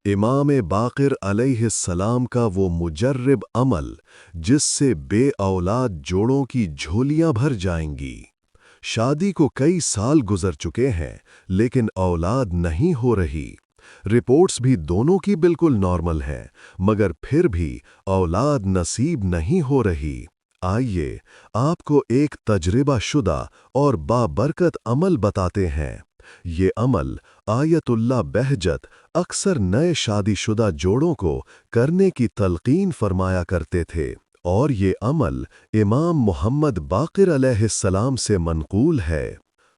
इमाम बाक़िर अलैहिस्सलाम का वो मुजर्रिब अमल जिससे बे औलाद जोड़ों की झोलियां भर जाएंगी। शादी को कई साल गुजर चुके हैं लेकिन औलाद नहीं हो रही। रिपोर्ट्स भी दोनों की बिल्कुल नॉर्मल हैं, मगर फिर भी औलाद नसीब नहीं हो रही। आइए आपको एक तजरिबा शुदा और बाबरकत अमल बताते हैं। ये अमल आयतुल्लाह बहजत अक्सर नए शादीशुदा जोड़ों को करने की तलकीन फरमाया करते थे, और ये अमल इमाम मोहम्मद बाक़िर अलैहिस्सलाम से मनक़ूल है।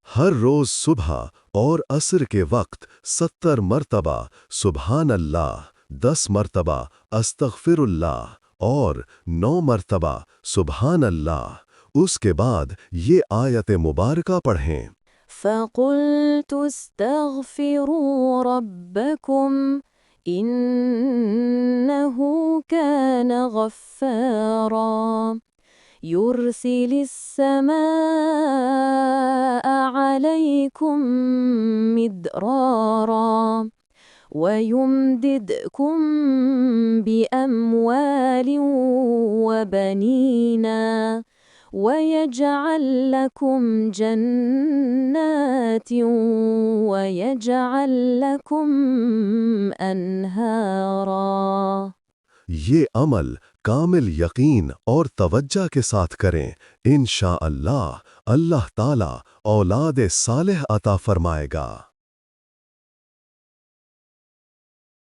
हर रोज़ सुबह और असर के वक्त 70 मरतबा सुबहान अल्लाह, 10 मरतबा अस्तग़फ़िरुल्लाह और 9 मरतबा सुबहान अल्लाह। उसके बाद ये आयत मुबारका पढ़ें। فَقُلْتُ اسْتَغْفِرُوا رَبَّكُمْ إِنَّهُ كَانَ غَفَّارًا يُرْسِلِ السَّمَاءَ عَلَيْكُمْ مِدْرَارًا وَيُمْدِدْكُمْ بِأَمْوَالٍ وَبَنِينَ وَيَجْعَلْ لَكُمْ جَنَّاتٍ وَيَجْعَلْ لَكُمْ أَنْهَارًا۔ ये अमल कामिल यकीन और तवज्जा के साथ करें। इंशाअल्लाह अल्लाह ताला औलाद सालेह अता फरमाएगा।